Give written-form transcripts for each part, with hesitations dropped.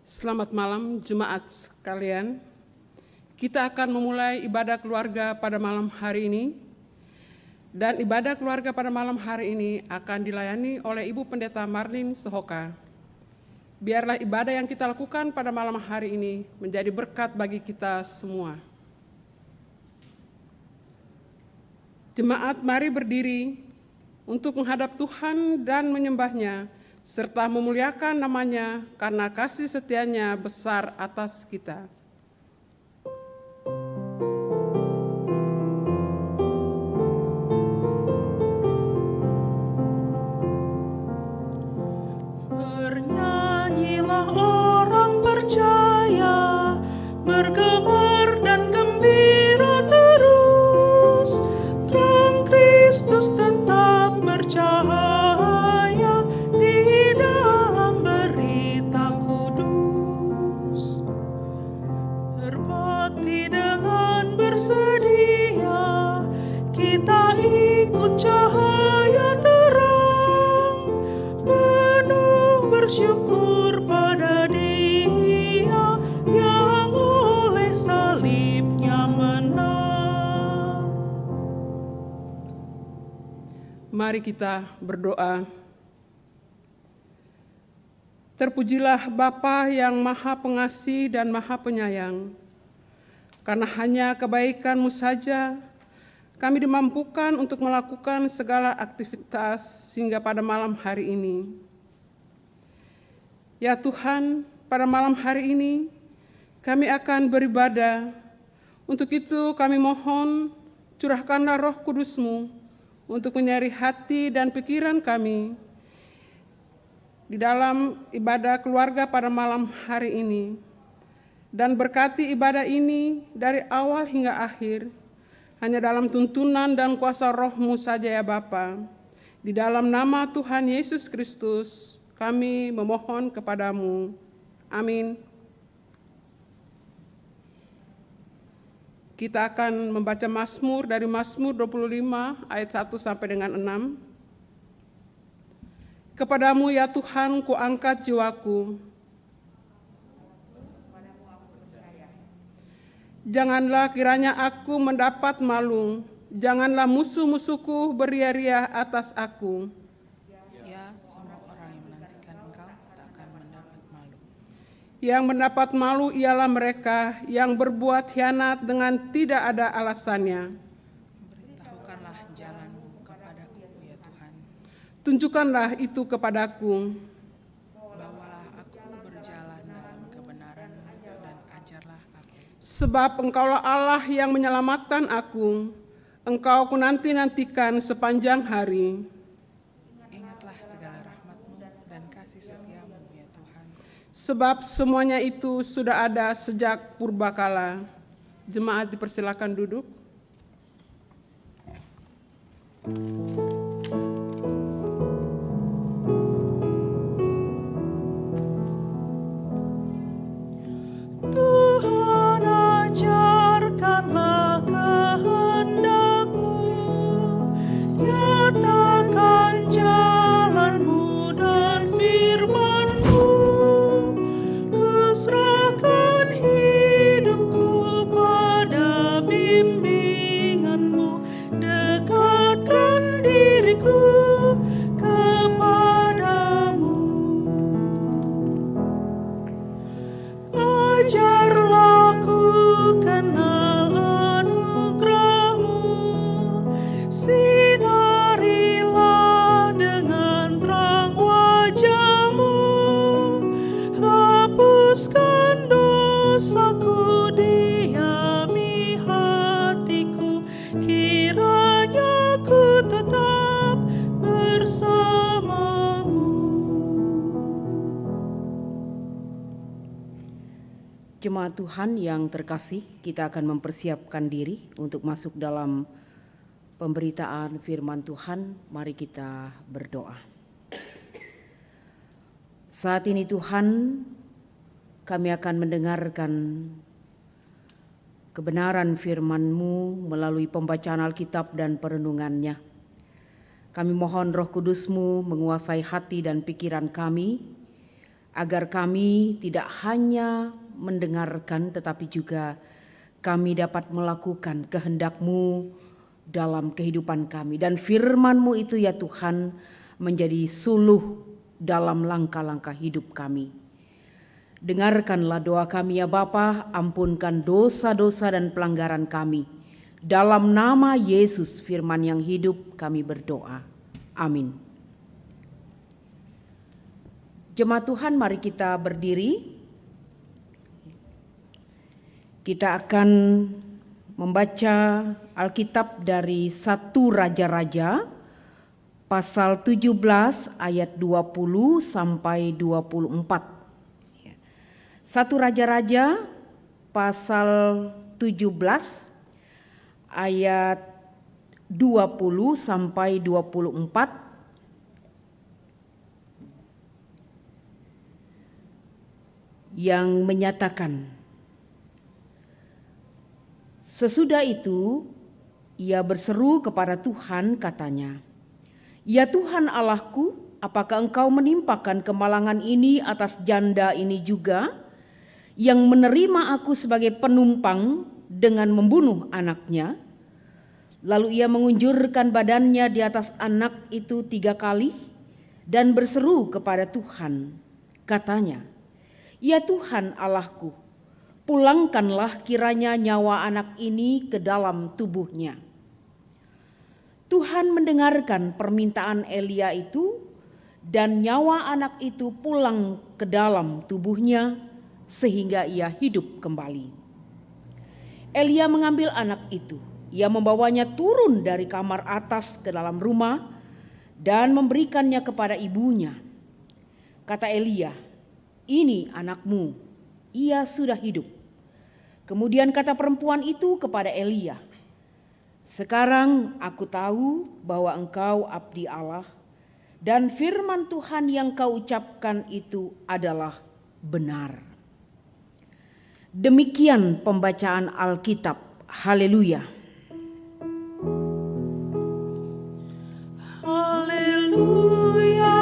Selamat malam jemaat sekalian. Kita akan memulai ibadah keluarga pada malam hari ini. Dan ibadah keluarga pada malam hari ini akan dilayani oleh Ibu Pendeta Marlin Sohoka. Biarlah ibadah yang kita lakukan pada malam hari ini menjadi berkat bagi kita semua. Jemaat, mari berdiri untuk menghadap Tuhan dan menyembah-Nya, serta memuliakan nama-Nya karena kasih setia-Nya besar atas kita. Bernyanyilah orang percaya, bergemar dan gembira terus, terang Kristus tetap bercahaya di dalam berita kudus. Berbakti dengan bersedia, kita ikut cahaya terang, penuh bersyukur pada Dia yang oleh salibnya menang. Mari kita berdoa. Terpujilah Bapa yang Maha Pengasih dan Maha Penyayang. Karena hanya kebaikan-Mu saja kami dimampukan untuk melakukan segala aktivitas sehingga pada malam hari ini. Ya Tuhan, pada malam hari ini kami akan beribadah. Untuk itu kami mohon curahkanlah Roh Kudus-Mu untuk menyinari hati dan pikiran kami di dalam ibadah keluarga pada malam hari ini. Dan berkati ibadah ini dari awal hingga akhir, hanya dalam tuntunan dan kuasa Roh-Mu saja ya Bapa. Di dalam nama Tuhan Yesus Kristus, kami memohon kepadamu. Amin. Kita akan membaca Mazmur dari Mazmur 25 ayat 1 sampai dengan 6. Kepadamu ya Tuhan ku angkat jiwaku. Janganlah kiranya aku mendapat malu, janganlah musuh-musuhku beria-ria atas aku. Ya, semua orang yang menantikan Engkau tak akan mendapat malu. Yang mendapat malu ialah mereka yang berbuat khianat dengan tidak ada alasannya. Beritahukanlah jalan-Mu kepadaku, ya Tuhan. Tunjukkanlah itu kepadaku. Bawalah aku berjalan dalam kebenaran-Mu dan ajarlah aku. Sebab Engkaulah Allah yang menyelamatkan aku. Engkau kunanti-nantikan sepanjang hari. Ingatlah segala rahmat-Mu dan kasih setia-Mu, ya Tuhan. Sebab semuanya itu sudah ada sejak purbakala. Jemaat dipersilakan duduk. Tuhan, ajarkanlah kehendak-Mu, nyatakan jalan-Mu dan firman-Mu. Kuserahkan hidupku pada bimbingan-Mu, dekatkan diriku kepadamu. Ajarlah ku kenal anugerah-Mu, sinarilah dengan terang wajah-Mu, hapuskan dosaku, diami hatiku, kiranya ku tetap bersama-Mu. Jemaat Tuhan yang terkasih, kita akan mempersiapkan diri untuk masuk dalam pemberitaan firman Tuhan. Mari kita berdoa. Saat ini Tuhan, kami akan mendengarkan kebenaran firman-Mu melalui pembacaan Alkitab dan perenungannya. Kami mohon Roh Kudus-Mu menguasai hati dan pikiran kami, agar kami tidak hanya mendengarkan tetapi juga kami dapat melakukan kehendak-Mu dalam kehidupan kami. Dan firman-Mu itu ya Tuhan menjadi suluh dalam langkah-langkah hidup kami. Dengarkanlah doa kami ya Bapa, ampunkan dosa-dosa dan pelanggaran kami. Dalam nama Yesus firman yang hidup kami berdoa. Amin. Jemaat Tuhan, mari kita berdiri. Kita akan membaca Alkitab dari 1 Raja-Raja pasal 17 ayat 20 sampai 24. 1 Raja-Raja pasal 17 ayat 20 sampai 24. Yang menyatakan, sesudah itu ia berseru kepada Tuhan, katanya, "Ya Tuhan Allahku, apakah Engkau menimpakan kemalangan ini atas janda ini juga, yang menerima aku sebagai penumpang dengan membunuh anaknya?" Lalu ia mengunjurkan badannya di atas anak itu 3 kali dan berseru kepada Tuhan, katanya, "Ya Tuhan Allahku, pulangkanlah kiranya nyawa anak ini ke dalam tubuhnya." Tuhan mendengarkan permintaan Elia itu, dan nyawa anak itu pulang ke dalam tubuhnya sehingga ia hidup kembali. Elia mengambil anak itu, ia membawanya turun dari kamar atas ke dalam rumah dan memberikannya kepada ibunya. Kata Elia, "Ini anakmu, ia sudah hidup." Kemudian kata perempuan itu kepada Elia, "Sekarang aku tahu bahwa engkau abdi Allah, dan firman Tuhan yang kau ucapkan itu adalah benar." Demikian pembacaan Alkitab. Haleluya. Haleluya,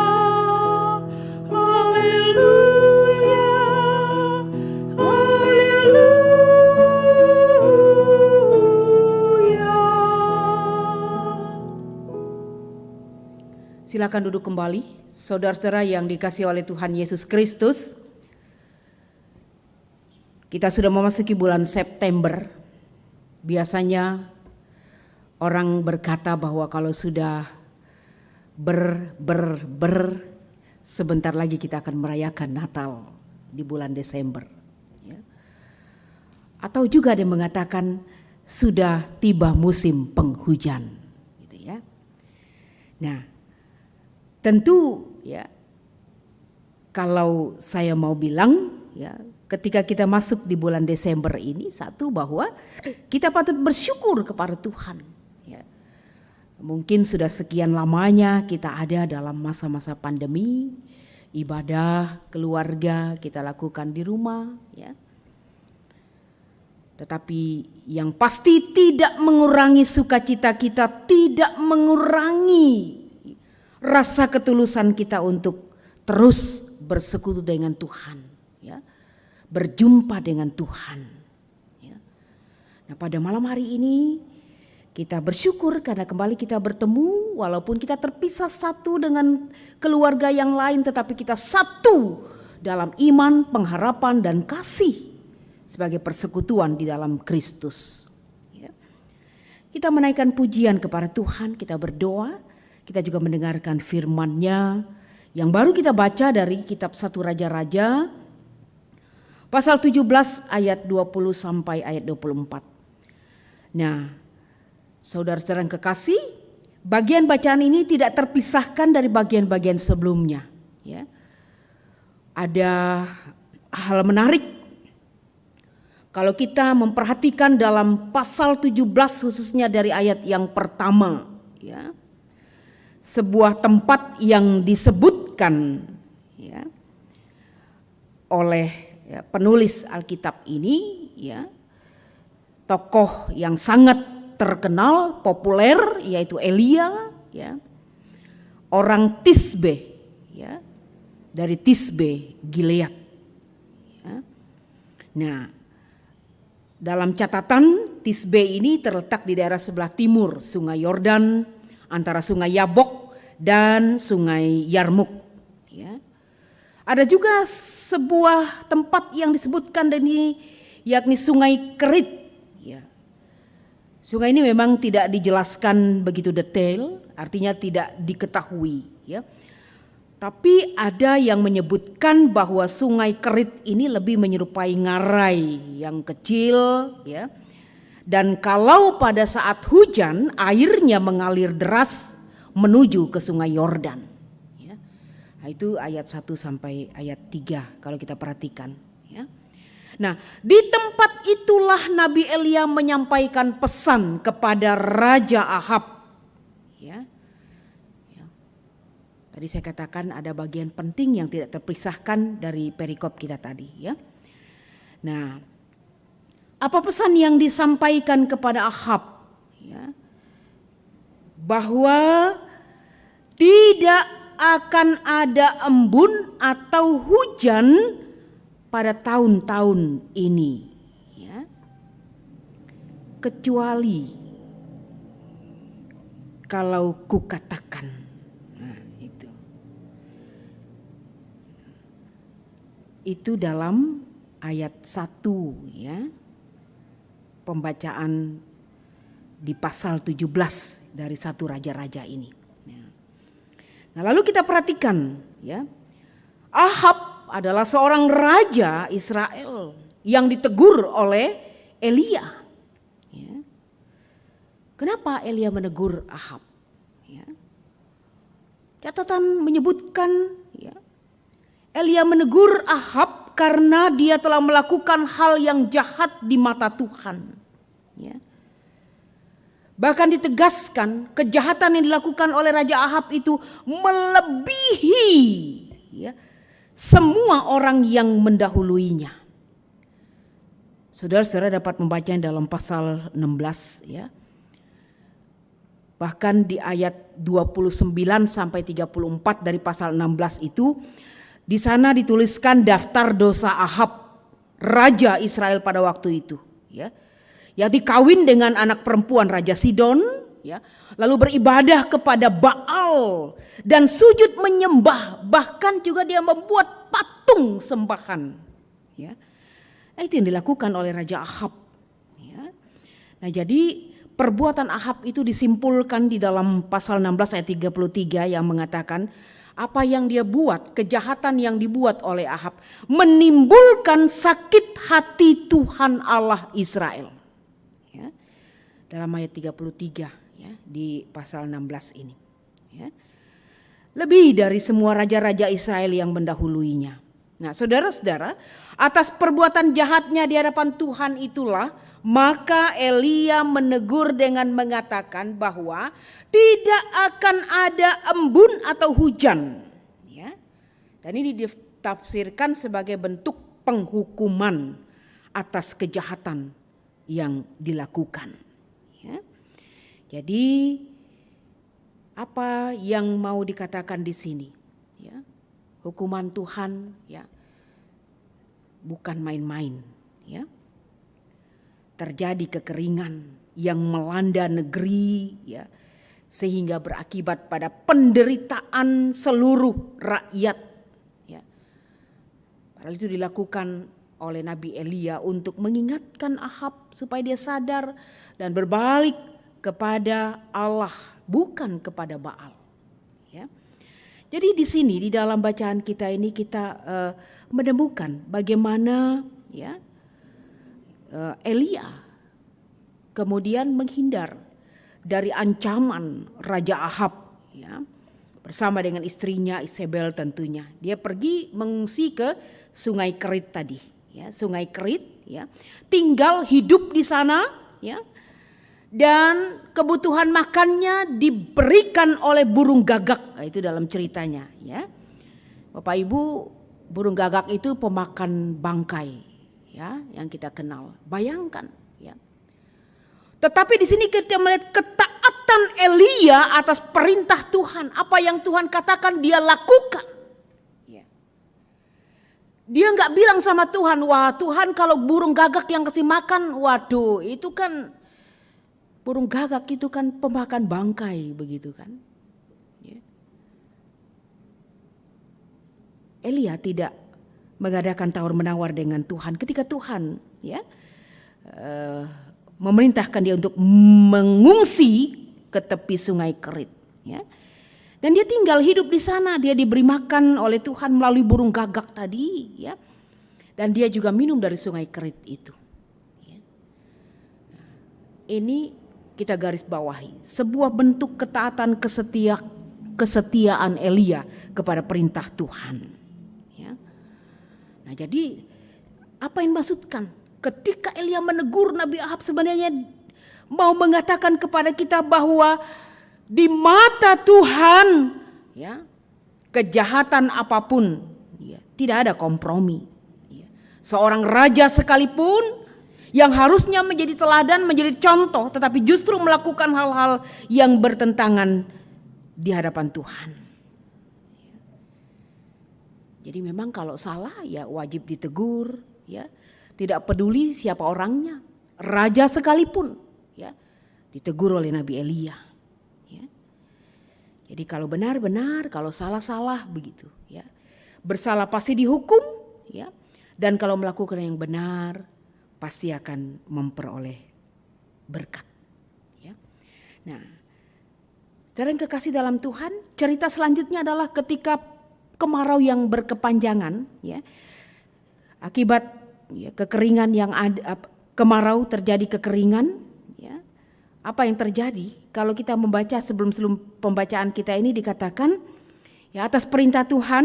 Silakan duduk kembali, saudara-saudara yang dikasihi oleh Tuhan Yesus Kristus. Kita sudah memasuki bulan September. Biasanya orang berkata bahwa kalau sudah sebentar lagi kita akan merayakan Natal di bulan Desember. Ya. Atau juga ada yang mengatakan sudah tiba musim penghujan. Gitu ya. Nah, tentu ya, kalau saya mau bilang ya, ketika kita masuk di bulan Desember ini, satu bahwa kita patut bersyukur kepada Tuhan. Ya. Mungkin sudah sekian lamanya kita ada dalam masa-masa pandemi, ibadah keluarga kita lakukan di rumah. Ya. Tetapi yang pasti tidak mengurangi sukacita kita, tidak mengurangi rasa ketulusan kita untuk terus bersekutu dengan Tuhan, ya, berjumpa dengan Tuhan. Ya. Nah, pada malam hari ini kita bersyukur karena kembali kita bertemu, walaupun kita terpisah satu dengan keluarga yang lain, tetapi kita satu dalam iman, pengharapan, dan kasih sebagai persekutuan di dalam Kristus. Ya. Kita menaikkan pujian kepada Tuhan, kita berdoa. Kita juga mendengarkan firman-Nya yang baru kita baca dari kitab 1 Raja-Raja pasal 17 ayat 20 sampai ayat 24. Nah, saudara-saudara yang kekasih, bagian bacaan ini tidak terpisahkan dari bagian-bagian sebelumnya. Ya. Ada hal menarik kalau kita memperhatikan dalam pasal 17 khususnya dari ayat yang pertama, ya. Sebuah tempat yang disebutkan ya, oleh ya, penulis Alkitab ini, ya, tokoh yang sangat terkenal, populer, yaitu Elia, ya, orang Tisbe, ya, dari Tisbe Gilead. Ya. Nah, dalam catatan Tisbe ini terletak di daerah sebelah timur Sungai Yordan, antara Sungai Yabok dan Sungai Yarmuk. Ya. Ada juga sebuah tempat yang disebutkan ini, yakni Sungai Kerit. Ya. Sungai ini memang tidak dijelaskan begitu detail, artinya tidak diketahui. Ya. Tapi ada yang menyebutkan bahwa Sungai Kerit ini lebih menyerupai ngarai yang kecil. Ya. Dan kalau pada saat hujan airnya mengalir deras menuju ke Sungai Yordan. Ya. Nah, itu ayat 1 sampai ayat 3 kalau kita perhatikan. Ya. Nah, di tempat itulah Nabi Elia menyampaikan pesan kepada Raja Ahab. Ya. Ya. Tadi saya katakan ada bagian penting yang tidak terpisahkan dari perikop kita tadi. Ya. Nah, apa pesan yang disampaikan kepada Ahab? Ya. Bahwa tidak akan ada embun atau hujan pada tahun-tahun ini, ya, kecuali kalau kukatakan. Nah, itu dalam ayat 1, ya, pembacaan di pasal 17 dari 1 Raja-Raja ini. Nah, lalu kita perhatikan, ya, Ahab adalah seorang raja Israel yang ditegur oleh Elia. Ya. Kenapa Elia menegur Ahab? Ya. Catatan menyebutkan, ya, Elia menegur Ahab karena dia telah melakukan hal yang jahat di mata Tuhan. Ya. Bahkan ditegaskan kejahatan yang dilakukan oleh Raja Ahab itu melebihi, ya, semua orang yang mendahuluinya. Saudara-saudara dapat membacanya dalam pasal 16, ya. Bahkan di ayat 29 sampai 34 dari pasal 16 itu, di sana dituliskan daftar dosa Ahab, raja Israel pada waktu itu, ya. Yang dikawin dengan anak perempuan Raja Sidon, ya, lalu beribadah kepada Baal dan sujud menyembah, bahkan juga dia membuat patung sembahan. Ya. Nah, itu yang dilakukan oleh Raja Ahab. Ya. Nah, jadi perbuatan Ahab itu disimpulkan di dalam pasal 16 ayat 33 yang mengatakan apa yang dia buat, kejahatan yang dibuat oleh Ahab menimbulkan sakit hati Tuhan Allah Israel. Dalam ayat 33, ya, di pasal 16 ini. Ya. Lebih dari semua raja-raja Israel yang mendahuluinya. Nah, saudara-saudara, atas perbuatan jahatnya di hadapan Tuhan itulah maka Elia menegur dengan mengatakan bahwa tidak akan ada embun atau hujan. Ya. Dan ini ditafsirkan sebagai bentuk penghukuman atas kejahatan yang dilakukan. Ya. Jadi apa yang mau dikatakan di sini? Ya. Hukuman Tuhan, ya, bukan main-main. Ya. Terjadi kekeringan yang melanda negeri, ya, sehingga berakibat pada penderitaan seluruh rakyat. Ya. Padahal itu dilakukan oleh Nabi Elia untuk mengingatkan Ahab supaya dia sadar dan berbalik kepada Allah, bukan kepada Baal. Ya. Jadi di sini di dalam bacaan kita ini kita menemukan bagaimana, ya, Elia kemudian menghindar dari ancaman Raja Ahab, ya, bersama dengan istrinya Isabel tentunya. Dia pergi mengungsi ke Sungai Kerit tadi. Ya, Sungai Kerit, ya, tinggal hidup di sana, ya, dan kebutuhan makannya diberikan oleh burung gagak. Nah, itu dalam ceritanya, ya. Bapak Ibu, burung gagak itu pemakan bangkai, ya, yang kita kenal. Bayangkan, ya. Tetapi di sini kita melihat ketaatan Elia atas perintah Tuhan, apa yang Tuhan katakan dia lakukan. Ya. Dia nggak bilang sama Tuhan, wah Tuhan kalau burung gagak yang kasih makan, waduh itu kan burung gagak itu kan pemakan bangkai begitu kan. Ya. Elia tidak mengadakan tawar-menawar dengan Tuhan ketika Tuhan ya memerintahkan dia untuk mengungsi ke tepi sungai Kerit. Ya. Dan dia tinggal hidup di sana, dia diberi makan oleh Tuhan melalui burung gagak tadi, ya. Dan dia juga minum dari sungai Kerit itu. Ya. Ini kita garis bawahi, sebuah bentuk ketaatan kesetiaan Elia kepada perintah Tuhan. Ya. Nah jadi apa yang dimaksudkan? Ketika Elia menegur Nabi Ahab sebenarnya mau mengatakan kepada kita bahwa di mata Tuhan, ya, kejahatan apapun, ya, tidak ada kompromi. Ya. Seorang raja sekalipun yang harusnya menjadi teladan, menjadi contoh, tetapi justru melakukan hal-hal yang bertentangan di hadapan Tuhan. Ya. Jadi memang kalau salah ya wajib ditegur, ya, tidak peduli siapa orangnya, raja sekalipun, ya, ditegur oleh Nabi Elia. Jadi kalau benar-benar, kalau salah-salah begitu, ya. Bersalah pasti dihukum, ya. Dan kalau melakukan yang benar, pasti akan memperoleh berkat, ya. Nah, saudara yang kekasih dalam Tuhan, cerita selanjutnya adalah ketika kemarau yang berkepanjangan, ya. Akibat ya, kekeringan yang ada, kemarau terjadi kekeringan, ya. Apa yang terjadi? Kalau kita membaca sebelum pembacaan kita ini dikatakan, ya atas perintah Tuhan,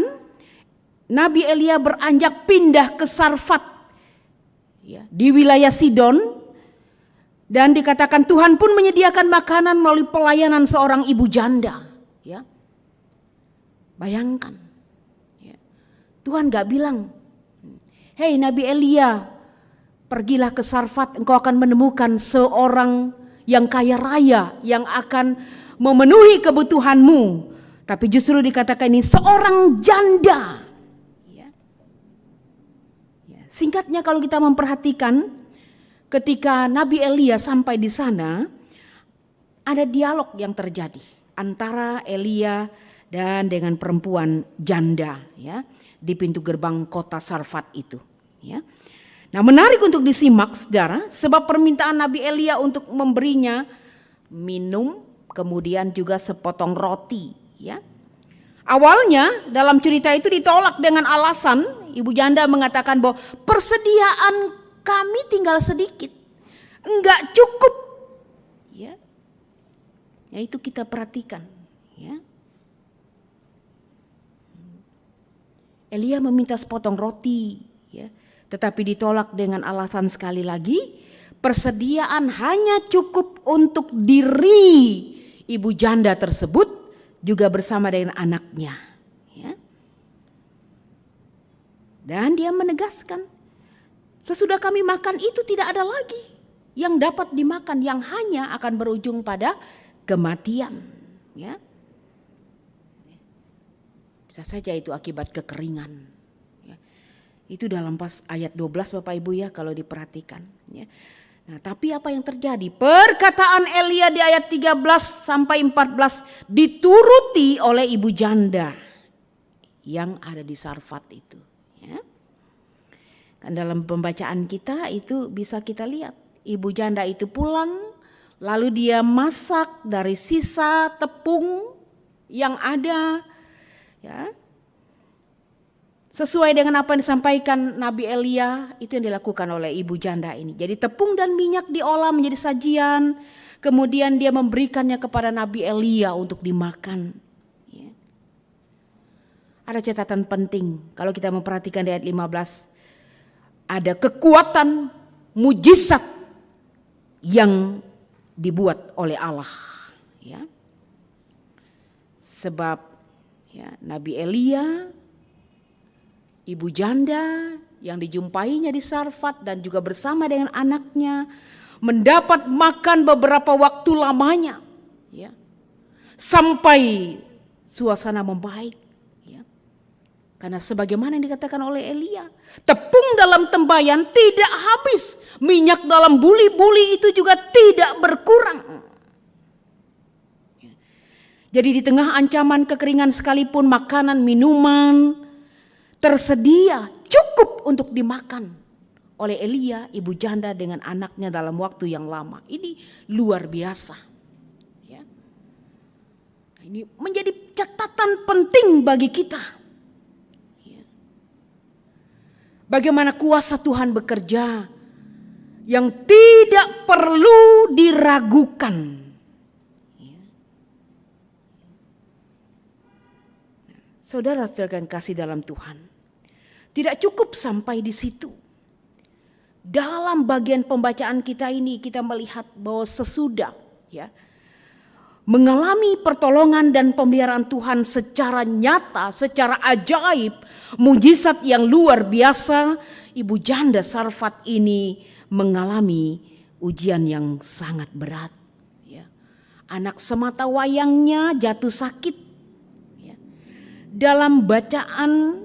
Nabi Elia beranjak pindah ke Sarfat, ya, di wilayah Sidon, dan dikatakan Tuhan pun menyediakan makanan melalui pelayanan seorang ibu janda, ya. Bayangkan, ya. Tuhan gak bilang, hei Nabi Elia, pergilah ke Sarfat, engkau akan menemukan seorang yang kaya raya, yang akan memenuhi kebutuhanmu. Tapi justru dikatakan ini seorang janda. Ya. Ya. Singkatnya kalau kita memperhatikan, ketika Nabi Elia sampai di sana, ada dialog yang terjadi antara Elia dan dengan perempuan janda, ya, di pintu gerbang kota Sarfat itu. Ya. Nah menarik untuk disimak saudara, sebab permintaan Nabi Elia untuk memberinya minum, kemudian juga sepotong roti. Ya. Awalnya dalam cerita itu ditolak dengan alasan, ibu janda mengatakan bahwa persediaan kami tinggal sedikit, enggak cukup. Ya, ya itu kita perhatikan. Ya. Elia meminta sepotong roti, ya. Tetapi ditolak dengan alasan sekali lagi, persediaan hanya cukup untuk diri ibu janda tersebut juga bersama dengan anaknya. Ya. Dan dia menegaskan, sesudah kami makan itu tidak ada lagi yang dapat dimakan, yang hanya akan berujung pada kematian. Ya. Bisa saja itu akibat kekeringan. Itu dalam pas ayat 12 Bapak Ibu ya kalau diperhatikan. Ya. Nah tapi apa yang terjadi? Perkataan Elia di ayat 13 sampai 14 dituruti oleh ibu janda yang ada di Sarfat itu. Ya. Kan dalam pembacaan kita itu bisa kita lihat. Ibu janda itu pulang lalu dia masak dari sisa tepung yang ada. Ya. Sesuai dengan apa yang disampaikan Nabi Elia, itu yang dilakukan oleh ibu janda ini. Jadi tepung dan minyak diolah menjadi sajian, kemudian dia memberikannya kepada Nabi Elia untuk dimakan. Ya. Ada catatan penting, kalau kita memperhatikan di ayat 15, ada kekuatan mujizat yang dibuat oleh Allah. Ya. Sebab ya, Nabi Elia, ibu janda yang dijumpainya di Sarfat dan juga bersama dengan anaknya mendapat makan beberapa waktu lamanya, ya, sampai suasana membaik. Ya. Karena sebagaimana yang dikatakan oleh Elia, tepung dalam tembayan tidak habis, minyak dalam buli-buli itu juga tidak berkurang. Jadi di tengah ancaman kekeringan sekalipun makanan, minuman tersedia cukup untuk dimakan oleh Elia, ibu janda dengan anaknya dalam waktu yang lama. Ini luar biasa. Ya. Ini menjadi catatan penting bagi kita. Bagaimana kuasa Tuhan bekerja yang tidak perlu diragukan. Saudara-saudara yang kasih dalam Tuhan, tidak cukup sampai di situ. Dalam bagian pembacaan kita ini kita melihat bahwa sesudah mengalami pertolongan dan pemeliharaan Tuhan secara nyata, secara ajaib, mujizat yang luar biasa, ibu janda Sarfat ini mengalami ujian yang sangat berat. Anak semata wayangnya jatuh sakit. Dalam bacaan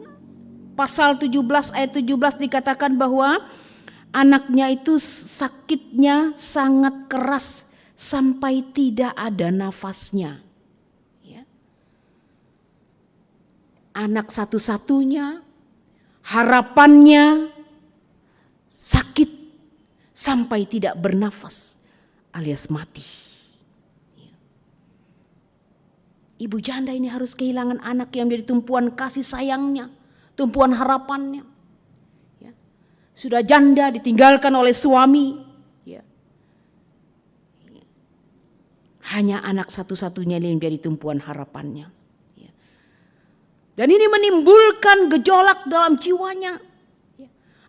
pasal 17 ayat 17 dikatakan bahwa anaknya itu sakitnya sangat keras sampai tidak ada nafasnya. Anak satu-satunya, harapannya sakit sampai tidak bernafas alias mati. Ibu janda ini harus kehilangan anak yang menjadi tumpuan kasih sayangnya, tumpuan harapannya. Sudah janda ditinggalkan oleh suami. Hanya anak satu-satunya yang menjadi tumpuan harapannya. Dan ini menimbulkan gejolak dalam jiwanya.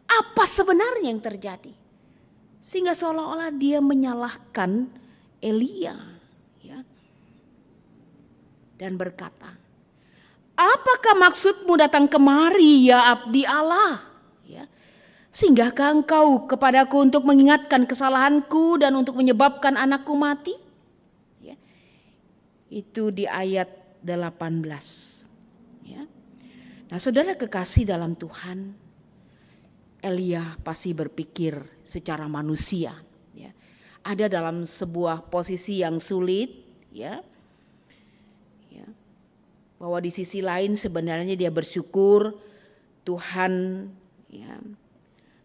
Apa sebenarnya yang terjadi? Sehingga seolah-olah dia menyalahkan Elia. Dan berkata, apakah maksudmu datang kemari ya abdi Allah? Singgahkah engkau kepadaku untuk mengingatkan kesalahanku dan untuk menyebabkan anakku mati? Itu di ayat 18. Nah, saudara kekasih dalam Tuhan, Elia pasti berpikir secara manusia. Ada dalam sebuah posisi yang sulit, bahwa di sisi lain sebenarnya dia bersyukur Tuhan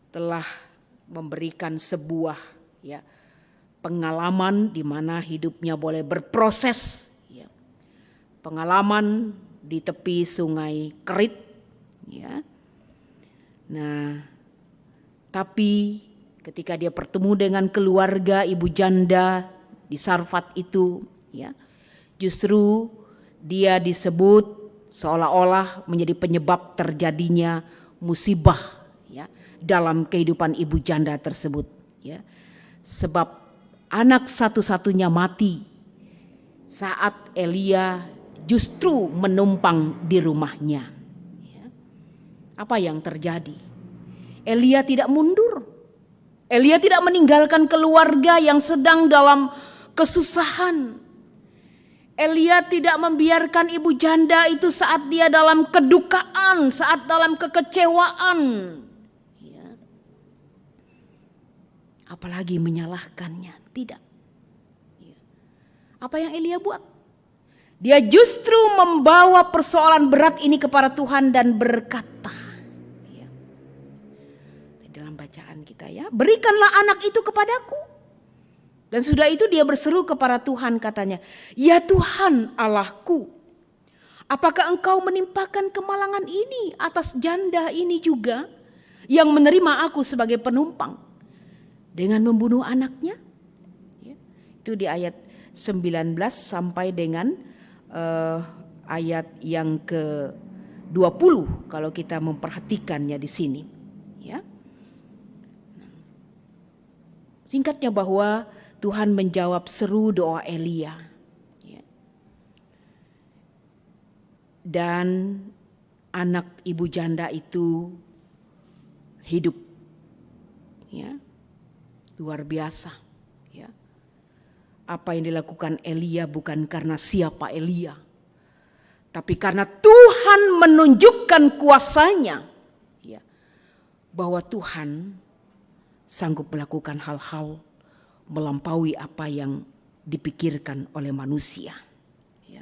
telah memberikan sebuah pengalaman di mana hidupnya boleh berproses. Pengalaman di tepi sungai Kerit. Nah, tapi ketika dia bertemu dengan keluarga ibu janda di Sarfat itu, justru dia disebut seolah-olah menjadi penyebab terjadinya musibah dalam kehidupan ibu janda tersebut. Sebab anak satu-satunya mati saat Elia justru menumpang di rumahnya. Apa yang terjadi? Elia tidak mundur. Elia tidak meninggalkan keluarga yang sedang dalam kesusahan. Elia tidak membiarkan ibu janda itu saat dia dalam kedukaan, saat dalam kekecewaan. Apalagi menyalahkannya, tidak. Apa yang Elia buat? Dia justru membawa persoalan berat ini kepada Tuhan dan berkata, dalam bacaan kita berikanlah anak itu kepadaku. Dan sudah itu dia berseru kepada Tuhan, katanya, ya Tuhan Allahku, apakah engkau menimpakan kemalangan ini atas janda ini juga yang menerima aku sebagai penumpang dengan membunuh anaknya? Itu di ayat 19 sampai dengan ayat yang ke-20 kalau kita memperhatikannya di sini. Singkatnya bahwa Tuhan menjawab seru doa Elia. Dan anak ibu janda itu hidup. Luar biasa. Apa yang dilakukan Elia bukan karena siapa Elia, tapi karena Tuhan Tuhan menunjukkan kuasa-Nya, ya, bahwa Tuhan sanggup melakukan hal-hal melampaui apa yang dipikirkan oleh manusia. Ya.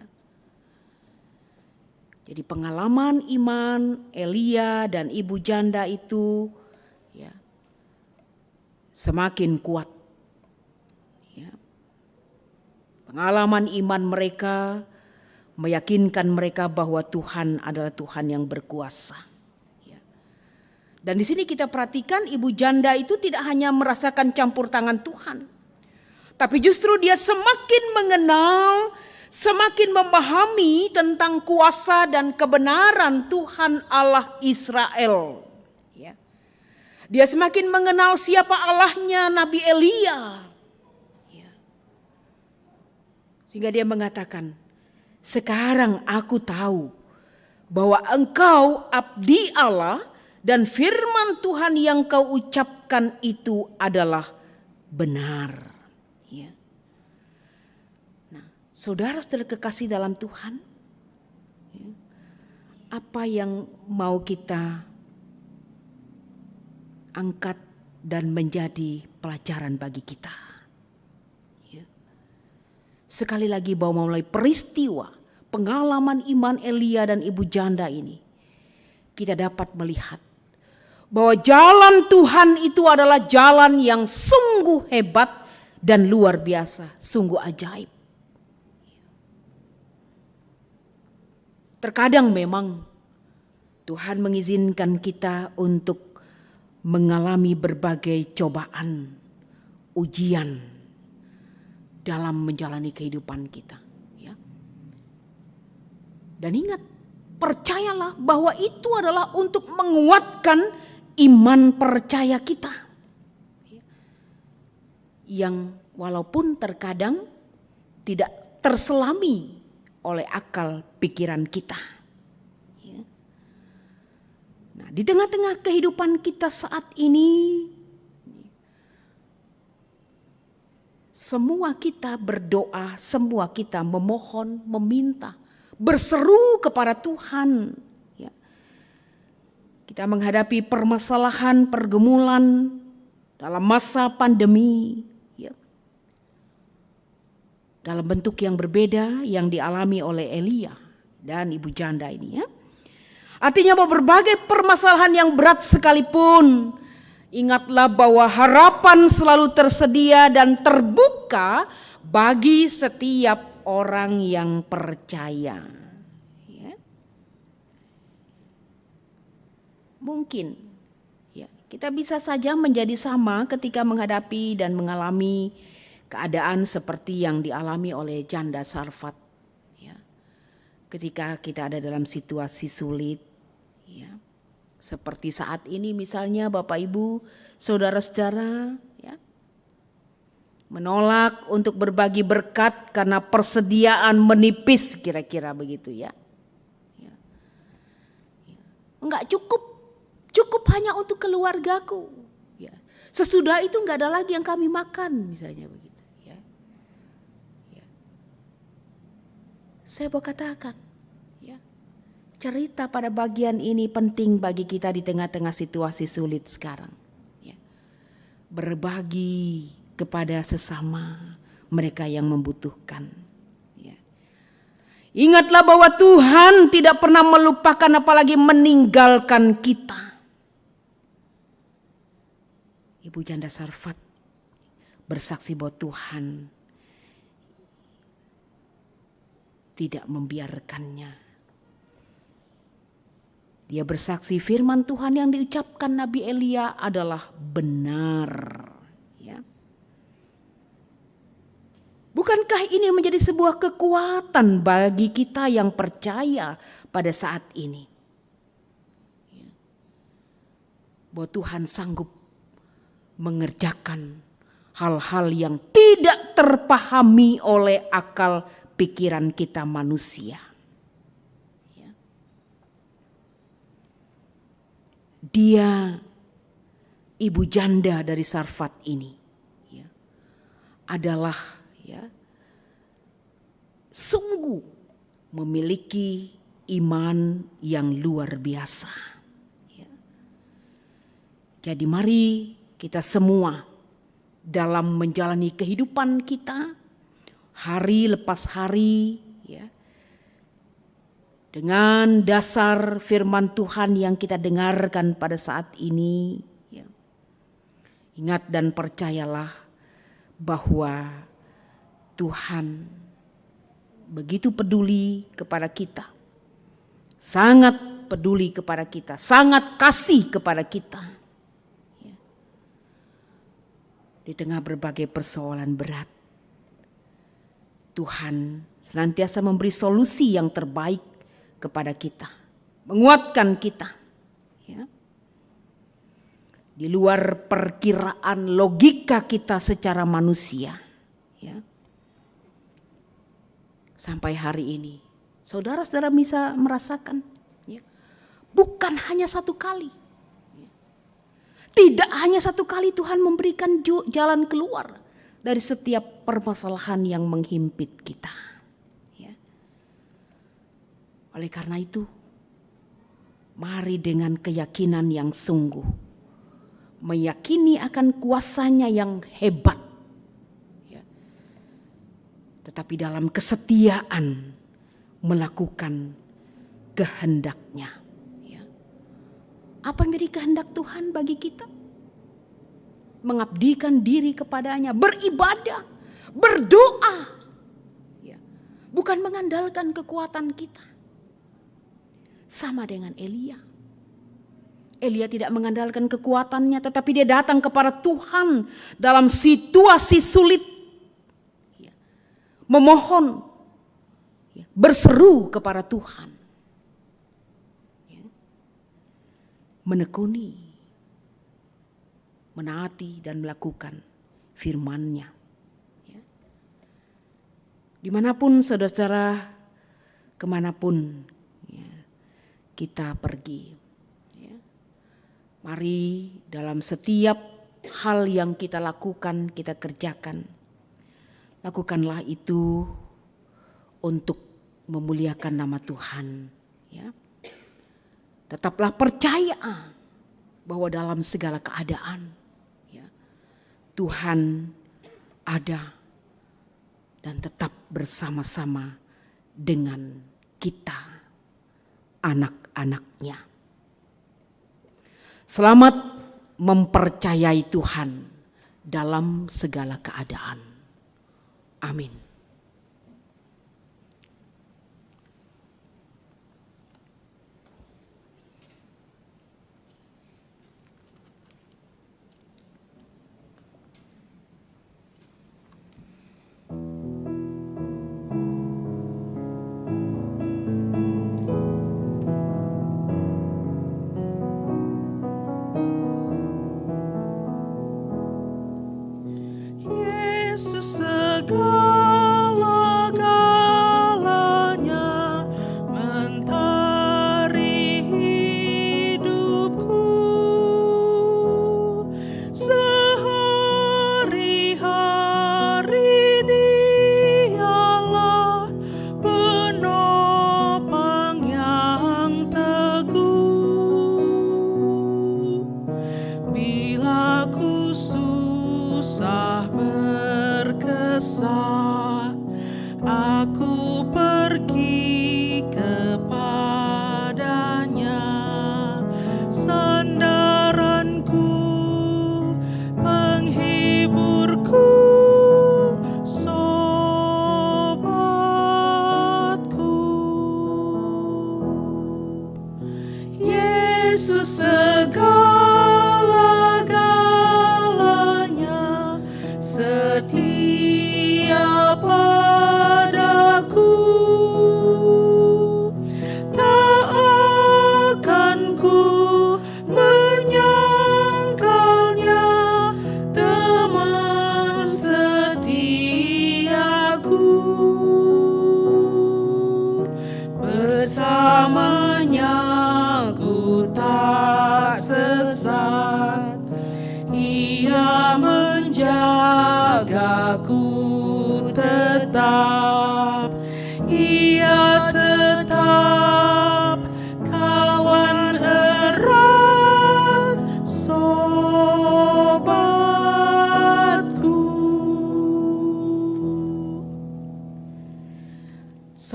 Jadi pengalaman iman Elia dan ibu janda itu, ya, semakin kuat. Ya. Pengalaman iman mereka meyakinkan mereka bahwa Tuhan adalah Tuhan yang berkuasa. Ya. Dan di sini kita perhatikan ibu janda itu tidak hanya merasakan campur tangan Tuhan, tapi justru dia semakin mengenal, semakin memahami tentang kuasa dan kebenaran Tuhan Allah Israel. Ya. Dia semakin mengenal siapa Allahnya Nabi Elia. Ya. Sehingga dia mengatakan, sekarang aku tahu bahwa engkau abdi Allah dan firman Tuhan yang kau ucapkan itu adalah benar. Ya. Nah, saudara-saudara kekasih dalam Tuhan, ya, apa yang mau kita angkat dan menjadi pelajaran bagi kita? Ya. Sekali lagi bahwa mulai peristiwa pengalaman iman Elia dan ibu janda ini, kita dapat melihat bahwa jalan Tuhan itu adalah jalan yang sungguh hebat dan luar biasa, sungguh ajaib. Terkadang memang Tuhan mengizinkan kita untuk mengalami berbagai cobaan, ujian dalam menjalani kehidupan kita. Ya. Dan ingat, percayalah bahwa itu adalah untuk menguatkan iman percaya kita. Yang walaupun terkadang tidak terselami oleh akal pikiran kita. Ya. Nah, di tengah-tengah kehidupan kita saat ini, semua kita berdoa, semua kita memohon, meminta, berseru kepada Tuhan. Ya. Kita menghadapi permasalahan, pergumulan dalam masa pandemi. Dalam bentuk yang berbeda yang dialami oleh Elia dan ibu janda ini, ya. Artinya bahwa berbagai permasalahan yang berat sekalipun, ingatlah bahwa harapan selalu tersedia dan terbuka bagi setiap orang yang percaya. Ya. Mungkin ya, kita bisa saja menjadi sama ketika menghadapi dan mengalami keadaan seperti yang dialami oleh janda Sarfat, ya. Ketika kita ada dalam situasi sulit, ya. Seperti saat ini misalnya Bapak Ibu, saudara-saudara, ya, menolak untuk berbagi berkat karena persediaan menipis, kira-kira begitu, ya. Ya. Enggak cukup hanya untuk keluargaku. Ya. Sesudah itu enggak ada lagi yang kami makan, misalnya begitu. Saya mau katakan, ya, cerita pada bagian ini penting bagi kita di tengah-tengah situasi sulit sekarang. Ya. Berbagi kepada sesama mereka yang membutuhkan. Ya. Ingatlah bahwa Tuhan tidak pernah melupakan apalagi meninggalkan kita. Ibu janda Sarfat bersaksi bahwa Tuhan tidak membiarkannya. Dia bersaksi firman Tuhan yang diucapkan Nabi Elia adalah benar. Ya. Bukankah ini menjadi sebuah kekuatan bagi kita yang percaya pada saat ini? Ya. Bahwa Tuhan sanggup mengerjakan hal-hal yang tidak terpahami oleh akal pikiran kita manusia. Ya. Dia, ibu janda dari Sarfat ini, ya, adalah, ya, sungguh memiliki iman yang luar biasa. Ya. Jadi mari kita semua dalam menjalani kehidupan kita hari lepas hari, ya, dengan dasar firman Tuhan yang kita dengarkan pada saat ini, ya, ingat dan percayalah bahwa Tuhan begitu peduli kepada kita, sangat peduli kepada kita, sangat kasih kepada kita. Di tengah berbagai persoalan berat, Tuhan senantiasa memberi solusi yang terbaik kepada kita, menguatkan kita. Ya. Di luar perkiraan logika kita secara manusia. Ya. Sampai hari ini, saudara-saudara bisa merasakan, ya, bukan hanya satu kali. Tidak hanya satu kali Tuhan memberikan jalan keluar dari setiap permasalahan yang menghimpit kita. Ya. Oleh karena itu, mari dengan keyakinan yang sungguh, meyakini akan kuasanya yang hebat, ya, tetapi dalam kesetiaan melakukan kehendaknya. Apa yang menjadi kehendak Tuhan bagi kita? Mengabdikan diri kepadanya, beribadah, berdoa. Ya. Bukan mengandalkan kekuatan kita. Sama dengan Elia. Elia tidak mengandalkan kekuatannya, tetapi dia datang kepada Tuhan dalam situasi sulit. Ya. Memohon, ya, berseru kepada Tuhan. Menekuni, menaati dan melakukan firman-Nya. Ya. Dimanapun saudara-saudara, kemanapun, ya, kita pergi, ya, mari dalam setiap hal yang kita lakukan, kita kerjakan, lakukanlah itu untuk memuliakan nama Tuhan. Ya. Tetaplah percaya bahwa dalam segala keadaan, ya, Tuhan ada dan tetap bersama-sama dengan kita, anak-anak-Nya. Selamat mempercayai Tuhan dalam segala keadaan. Amin. Yesus segala-galanya, mentari hidupku. Sehari-hari Dialah penopang yang teguh. Bila ku susah berkesah, aku pergi kepadanya. Sandaranku, penghiburku, sobatku. Yesus segala-galanya, setia padaku. Tak akan ku menyangkalnya, teman setiaku. Bersamanya ku tak sesat,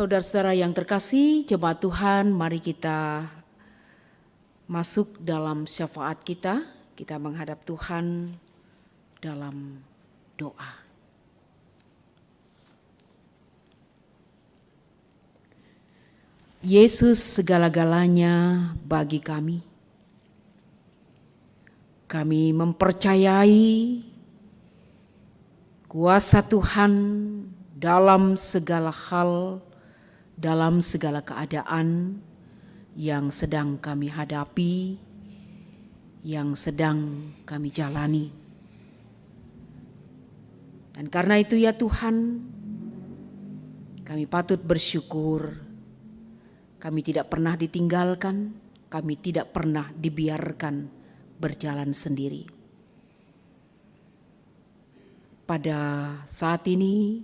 Saudara-saudara yang terkasih, jemaat Tuhan, mari kita masuk dalam syafaat kita. Kita menghadap Tuhan dalam doa. Yesus segala-galanya bagi kami. Kami mempercayai kuasa Tuhan dalam segala hal, dalam segala keadaan yang sedang kami hadapi, yang sedang kami jalani. Dan karena itu ya Tuhan, kami patut bersyukur. Kami tidak pernah ditinggalkan, kami tidak pernah dibiarkan berjalan sendiri. Pada saat ini,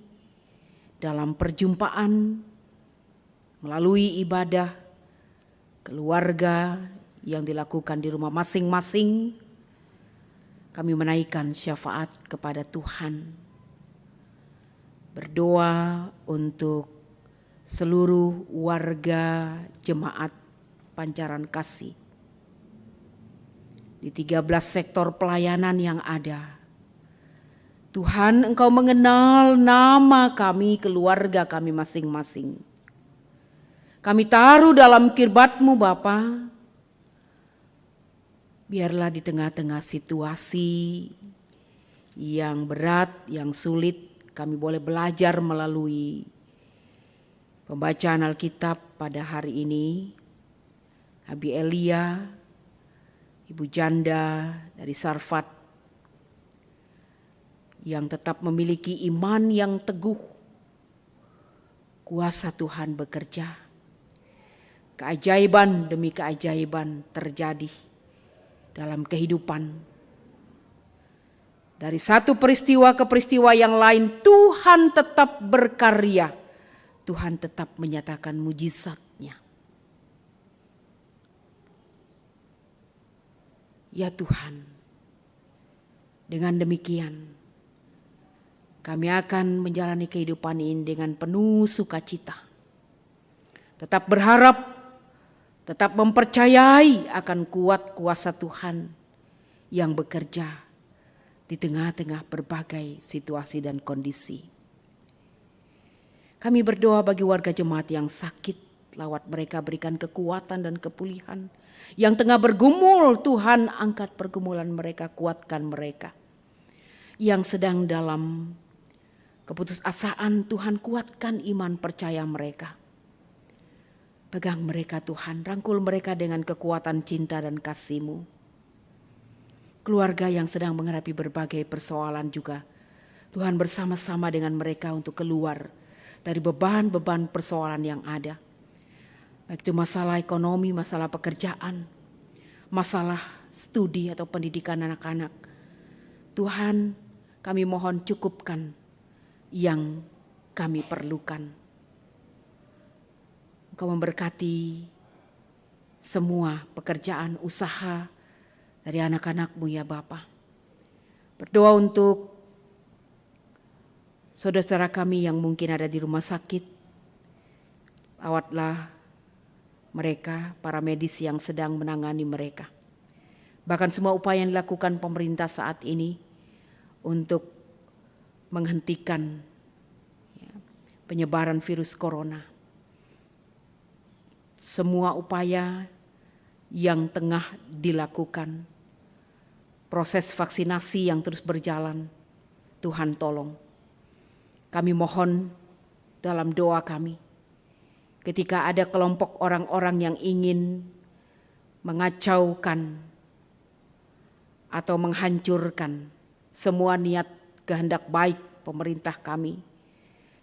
dalam perjumpaan, melalui ibadah, keluarga yang dilakukan di rumah masing-masing, kami menaikkan syafaat kepada Tuhan. Berdoa untuk seluruh warga jemaat Pancaran Kasih di 13 sektor pelayanan yang ada. Tuhan, Engkau mengenal nama kami, keluarga kami masing-masing. Kami taruh dalam kirbat-Mu Bapa. Biarlah di tengah-tengah situasi yang berat, yang sulit, kami boleh belajar melalui pembacaan Alkitab pada hari ini. Abi Elia, Ibu Janda dari Sarfat, yang tetap memiliki iman yang teguh. Kuasa Tuhan bekerja. Keajaiban demi keajaiban terjadi dalam kehidupan. Dari satu peristiwa ke peristiwa yang lain, Tuhan tetap berkarya. Tuhan tetap menyatakan mujizat-Nya. Ya Tuhan, dengan demikian kami akan menjalani kehidupan ini dengan penuh sukacita. Tetap berharap, tetap mempercayai akan kuat kuasa Tuhan yang bekerja di tengah-tengah berbagai situasi dan kondisi. Kami berdoa bagi warga jemaat yang sakit, lawat mereka berikan kekuatan dan kepulihan. Yang tengah bergumul, Tuhan angkat pergumulan mereka, kuatkan mereka. Yang sedang dalam keputusasaan, Tuhan kuatkan iman percaya mereka. Pegang mereka Tuhan, rangkul mereka dengan kekuatan cinta dan kasih-Mu. Keluarga yang sedang menghadapi berbagai persoalan juga, Tuhan bersama-sama dengan mereka untuk keluar dari beban-beban persoalan yang ada. Baik itu masalah ekonomi, masalah pekerjaan, masalah studi atau pendidikan anak-anak. Tuhan, kami mohon cukupkan yang kami perlukan. Engkau memberkati semua pekerjaan, usaha dari anak-anak-Mu ya Bapa. Berdoa untuk saudara-saudara kami yang mungkin ada di rumah sakit, rawatlah mereka, para medis yang sedang menangani mereka. Bahkan semua upaya yang dilakukan pemerintah saat ini untuk menghentikan penyebaran virus corona. Semua upaya yang tengah dilakukan, proses vaksinasi yang terus berjalan, Tuhan tolong. Kami mohon dalam doa kami, ketika ada kelompok orang-orang yang ingin mengacaukan atau menghancurkan semua niat kehendak baik pemerintah kami,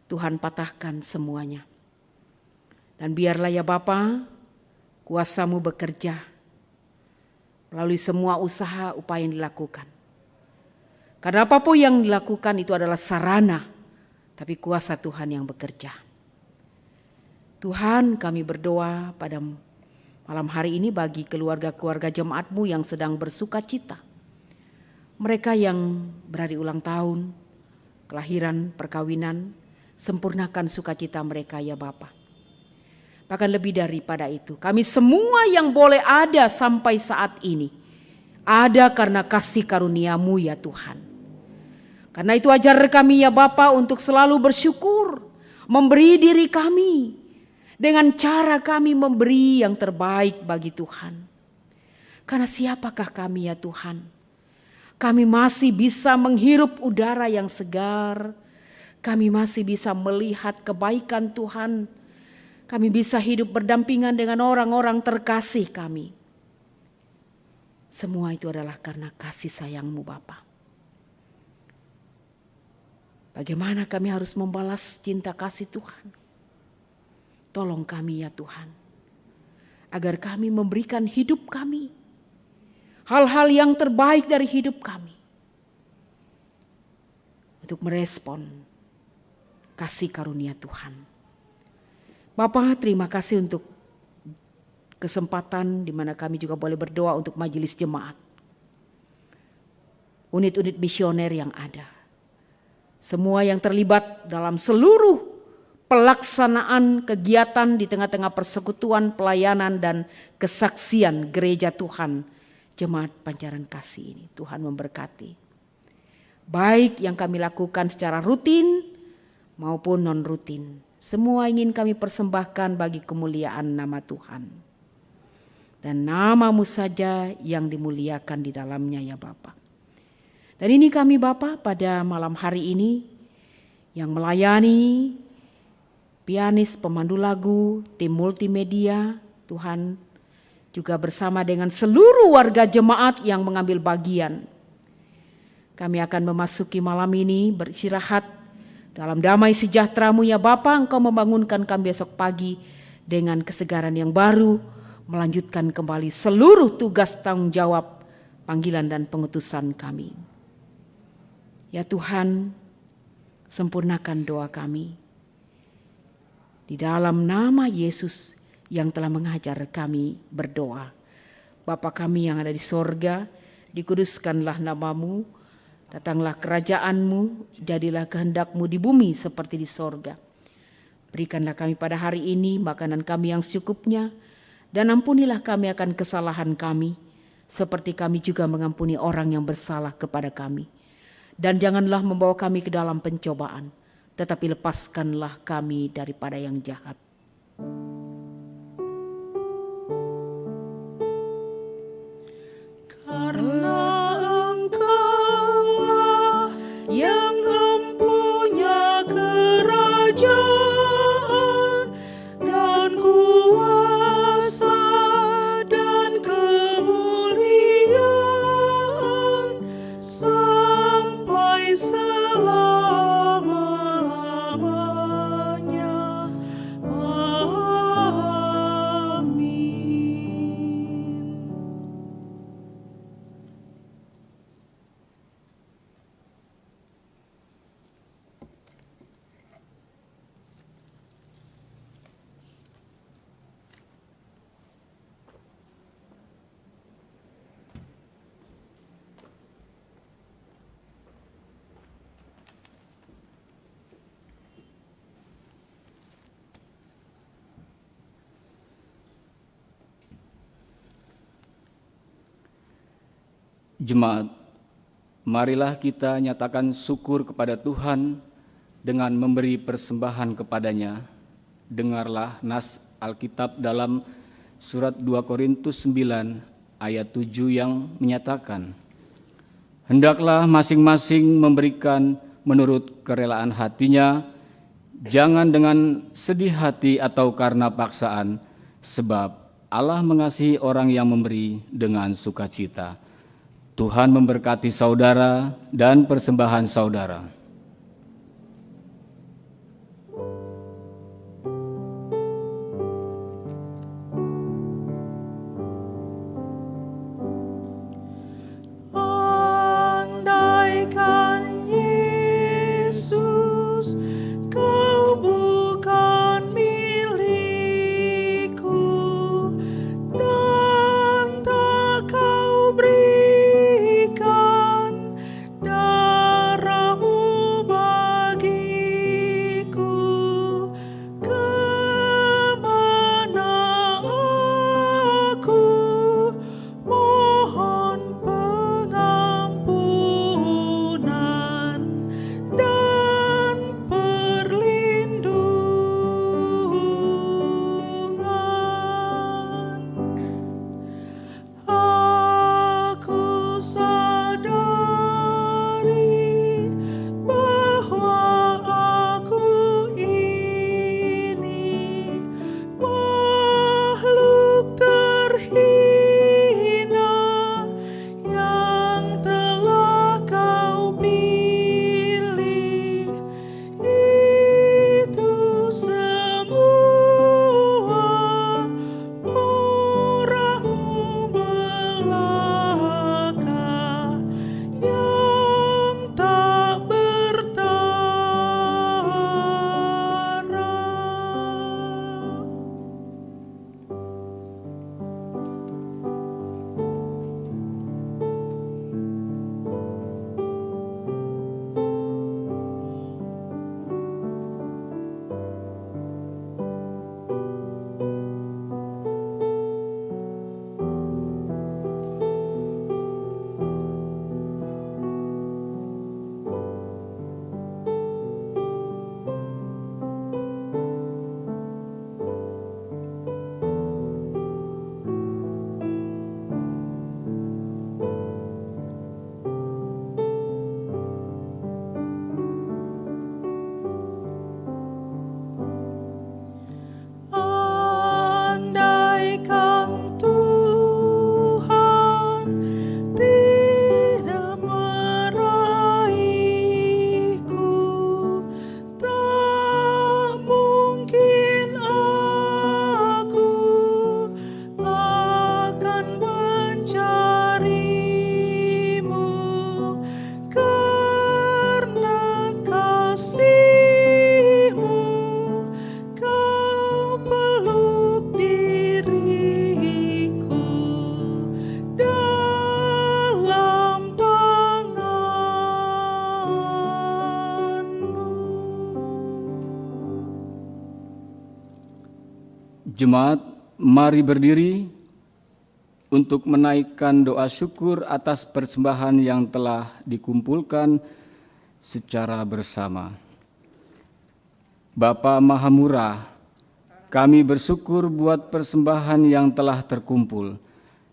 Tuhan patahkan semuanya. Dan biarlah ya Bapa, kuasa-Mu bekerja melalui semua usaha upaya yang dilakukan. Karena apapun yang dilakukan itu adalah sarana, tapi kuasa Tuhan yang bekerja. Tuhan, kami berdoa pada malam hari ini bagi keluarga-keluarga jemaat-Mu yang sedang bersuka cita. Mereka yang berhari ulang tahun, kelahiran, perkawinan, sempurnakan sukacita mereka ya Bapa. Bahkan lebih daripada itu, kami semua yang boleh ada sampai saat ini ada karena kasih karunia-Mu ya Tuhan. Karena itu ajar kami ya Bapa untuk selalu bersyukur, memberi diri kami dengan cara kami memberi yang terbaik bagi Tuhan. Karena siapakah kami ya Tuhan? Kami masih bisa menghirup udara yang segar, kami masih bisa melihat kebaikan Tuhan. Kami bisa hidup berdampingan dengan orang-orang terkasih kami. Semua itu adalah karena kasih sayang-Mu Bapa. Bagaimana kami harus membalas cinta kasih Tuhan? Tolong kami ya Tuhan, agar kami memberikan hidup kami, hal-hal yang terbaik dari hidup kami, untuk merespon kasih karunia Tuhan. Bapak, terima kasih untuk kesempatan di mana kami juga boleh berdoa untuk majelis jemaat. Unit-unit misioner yang ada. Semua yang terlibat dalam seluruh pelaksanaan kegiatan di tengah-tengah persekutuan, pelayanan dan kesaksian gereja Tuhan. Jemaat Pancaran Kasih ini, Tuhan memberkati. Baik yang kami lakukan secara rutin maupun non-rutin. Semua ingin kami persembahkan bagi kemuliaan nama Tuhan. Dan nama-Mu saja yang dimuliakan di dalamnya ya Bapa. Dan ini kami Bapa pada malam hari ini yang melayani pianis, pemandu lagu, tim multimedia, Tuhan juga bersama dengan seluruh warga jemaat yang mengambil bagian. Kami akan memasuki malam ini beristirahat dalam damai sejahtera-Mu ya Bapa. Engkau membangunkan kami besok pagi dengan kesegaran yang baru, melanjutkan kembali seluruh tugas tanggung jawab, panggilan dan pengutusan kami. Ya Tuhan, sempurnakan doa kami. Di dalam nama Yesus yang telah mengajar kami berdoa. Bapa kami yang ada di sorga, dikuduskanlah nama-Mu. Datanglah kerajaan-Mu, jadilah kehendak-Mu di bumi seperti di sorga. Berikanlah kami pada hari ini makanan kami yang secukupnya, dan ampunilah kami akan kesalahan kami, seperti kami juga mengampuni orang yang bersalah kepada kami. Dan janganlah membawa kami ke dalam pencobaan, tetapi lepaskanlah kami daripada yang jahat. Karena yang mempunyai kerajaan dan kuasa dan kemuliaan sampai selama-lamanya. Amin. Jemaat, marilah kita nyatakan syukur kepada Tuhan dengan memberi persembahan kepadanya. Dengarlah nas Alkitab dalam surat 2 Korintus 9 ayat 7 yang menyatakan, hendaklah masing-masing memberikan menurut kerelaan hatinya, jangan dengan sedih hati atau karena paksaan, sebab Allah mengasihi orang yang memberi dengan sukacita. Tuhan memberkati saudara dan persembahan saudara. Andaikan Yesus kau bukan milikku dan tak kau berikan darahmu Jemaat, mari berdiri untuk menaikkan doa syukur atas persembahan yang telah dikumpulkan secara bersama. Bapa Maha Murah, kami bersyukur buat persembahan yang telah terkumpul.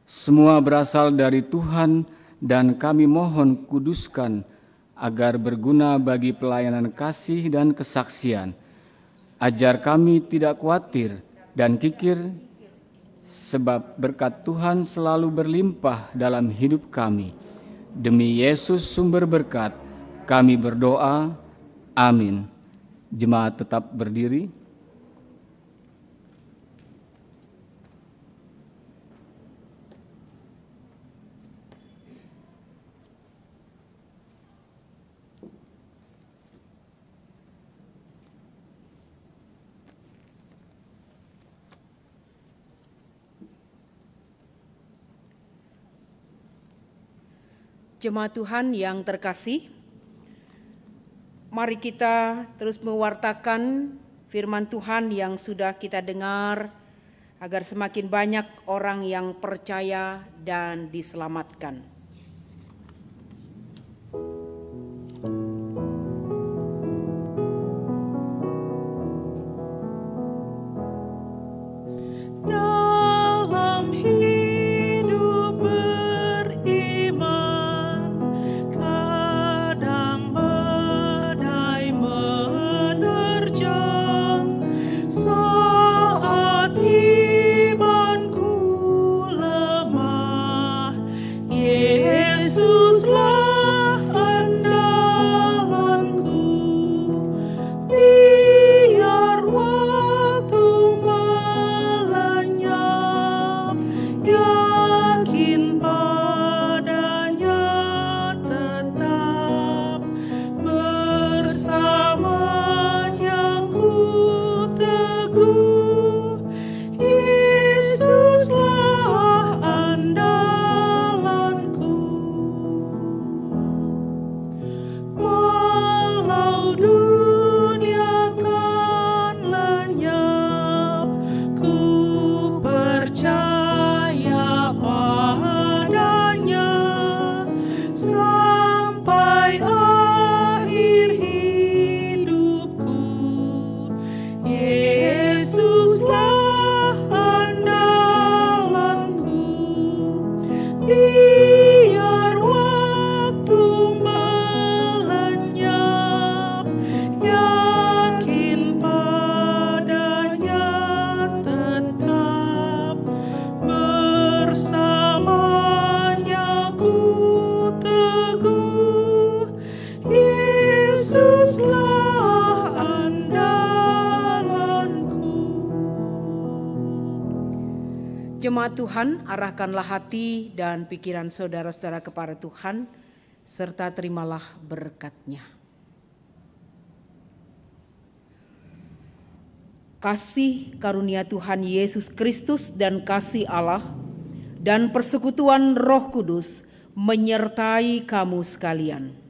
Semua berasal dari Tuhan dan kami mohon kuduskan agar berguna bagi pelayanan kasih dan kesaksian. Ajar kami tidak khawatir dan kikir, sebab berkat Tuhan selalu berlimpah dalam hidup kami. Demi Yesus sumber berkat, kami berdoa. Amin. Jemaat tetap berdiri. Jemaat Tuhan yang terkasih, mari kita terus mewartakan firman Tuhan yang sudah kita dengar agar semakin banyak orang yang percaya dan diselamatkan. Dalam hidup beriman, kadang badai menerjang. Saat imanku lemah, Yesuslah andalanku. Biar waktu melenyap, yakin padanya tetap. Bersamanya ku teguh, Yesuslah andalanku. Walau dunia kan lenyap, ku percaya padanya sampai akhir hidupku. Yesuslah andalanku. Biar waktu melenyap, yakin padanya tetap. Bersamanya ku teguh, Yesuslah andalanku. Jemaat Tuhan, arahkanlah hati dan pikiran saudara-saudara kepada Tuhan, serta terimalah berkat-Nya. Kasih karunia Tuhan Yesus Kristus dan kasih Allah dan persekutuan Roh Kudus menyertai kamu sekalian.